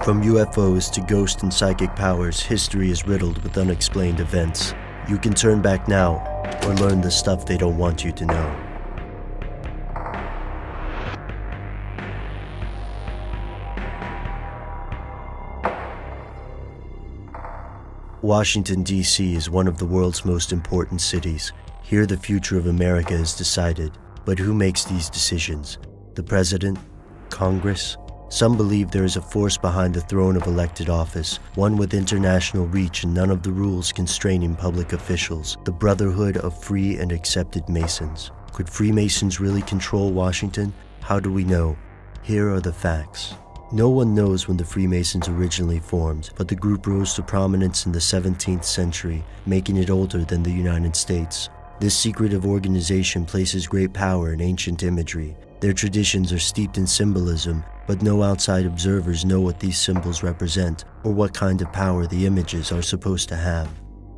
From UFOs to ghost and psychic powers, history is riddled with unexplained events. You can turn back now, or learn the stuff they don't want you to know. Washington, D.C. is one of the world's most important cities. Here the future of America is decided. But who makes these decisions? The President? Congress? Some believe there is a force behind the throne of elected office, one with international reach and none of the rules constraining public officials, the Brotherhood of Free and Accepted Masons. Could Freemasons really control Washington? How do we know? Here are the facts. No one knows when the Freemasons originally formed, but the group rose to prominence in the 17th century, making it older than the United States. This secretive organization places great power in ancient imagery. Their traditions are steeped in symbolism, but no outside observers know what these symbols represent or what kind of power the images are supposed to have.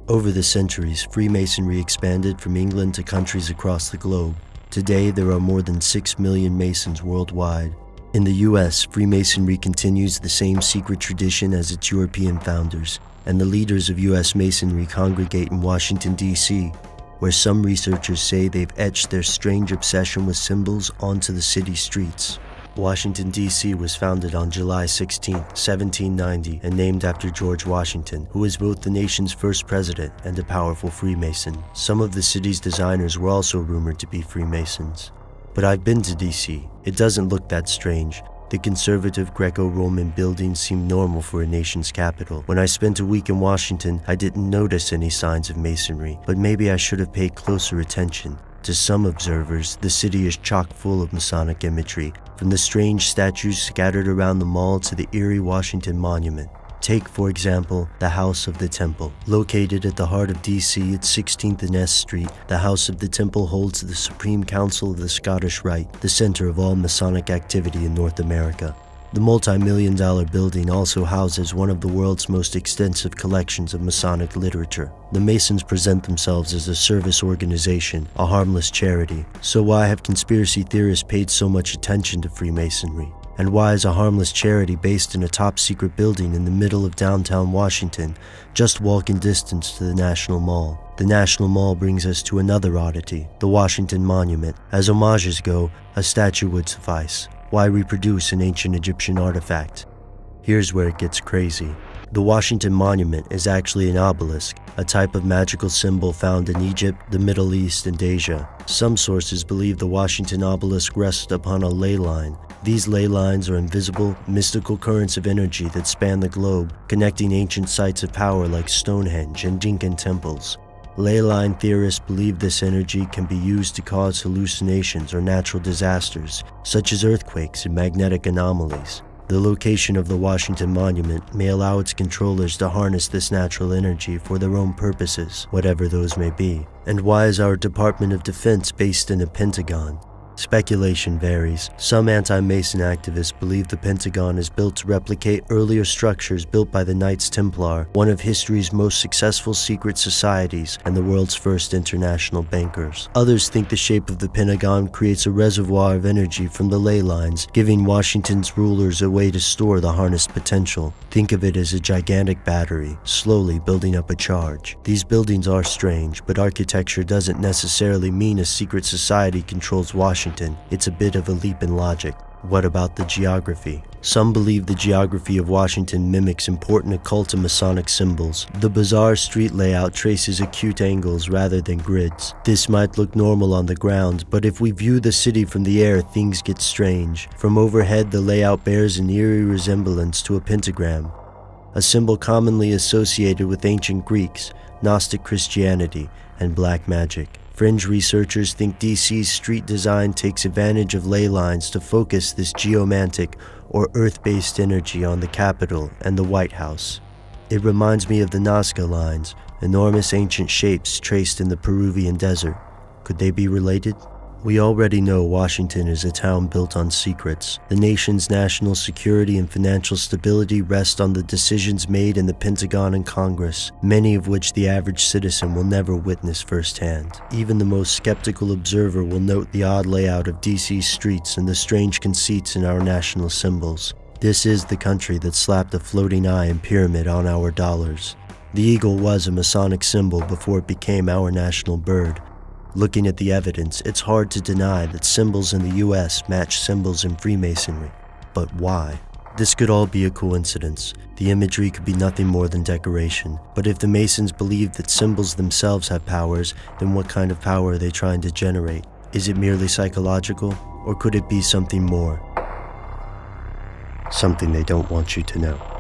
Over the centuries, Freemasonry expanded from England to countries across the globe. Today, there are more than 6 million Masons worldwide. In the US, Freemasonry continues the same secret tradition as its European founders, and the leaders of US Masonry congregate in Washington, D.C., where some researchers say they've etched their strange obsession with symbols onto the city streets. Washington, D.C. was founded on July 16, 1790, and named after George Washington, who was both the nation's first president and a powerful Freemason. Some of the city's designers were also rumored to be Freemasons. But I've been to D.C. It doesn't look that strange. The conservative Greco-Roman buildings seem normal for a nation's capital. When I spent a week in Washington, I didn't notice any signs of masonry, but maybe I should have paid closer attention. To some observers, the city is chock full of Masonic imagery, from the strange statues scattered around the mall to the eerie Washington Monument. Take, for example, the House of the Temple. Located at the heart of D.C. at 16th and S Street, the House of the Temple holds the Supreme Council of the Scottish Rite, the center of all Masonic activity in North America. The multi-million-dollar building also houses one of the world's most extensive collections of Masonic literature. The Masons present themselves as a service organization, a harmless charity. So why have conspiracy theorists paid so much attention to Freemasonry? And why is a harmless charity based in a top-secret building in the middle of downtown Washington, just walking distance to the National Mall? The National Mall brings us to another oddity, the Washington Monument. As homages go, a statue would suffice. Why reproduce an ancient Egyptian artifact? Here's where it gets crazy. The Washington Monument is actually an obelisk, a type of magical symbol found in Egypt, the Middle East, and Asia. Some sources believe the Washington obelisk rests upon a ley line. These ley lines are invisible, mystical currents of energy that span the globe, connecting ancient sites of power like Stonehenge and Incan temples. Ley line theorists believe this energy can be used to cause hallucinations or natural disasters, such as earthquakes and magnetic anomalies. The location of the Washington Monument may allow its controllers to harness this natural energy for their own purposes, whatever those may be. And why is our Department of Defense based in a Pentagon? Speculation varies. Some anti-Mason activists believe the Pentagon is built to replicate earlier structures built by the Knights Templar, one of history's most successful secret societies and the world's first international bankers. Others think the shape of the Pentagon creates a reservoir of energy from the ley lines, giving Washington's rulers a way to store the harnessed potential. Think of it as a gigantic battery, slowly building up a charge. These buildings are strange, but architecture doesn't necessarily mean a secret society controls Washington. It's a bit of a leap in logic. What about the geography? Some believe the geography of Washington mimics important occult and Masonic symbols. The bizarre street layout traces acute angles rather than grids. This might look normal on the ground, but if we view the city from the air, things get strange. From overhead, the layout bears an eerie resemblance to a pentagram, a symbol commonly associated with ancient Greeks, Gnostic Christianity, and black magic. Fringe researchers think DC's street design takes advantage of ley lines to focus this geomantic or earth-based energy on the Capitol and the White House. It reminds me of the Nazca lines, enormous ancient shapes traced in the Peruvian desert. Could they be related? We already know Washington is a town built on secrets. The nation's national security and financial stability rest on the decisions made in the Pentagon and Congress, many of which the average citizen will never witness firsthand. Even the most skeptical observer will note the odd layout of DC's streets and the strange conceits in our national symbols. This is the country that slapped a floating eye and pyramid on our dollars. The eagle was a Masonic symbol before it became our national bird. Looking at the evidence, it's hard to deny that symbols in the US match symbols in Freemasonry. But why? This could all be a coincidence. The imagery could be nothing more than decoration. But if the Masons believe that symbols themselves have powers, then what kind of power are they trying to generate? Is it merely psychological, or could it be something more? Something they don't want you to know.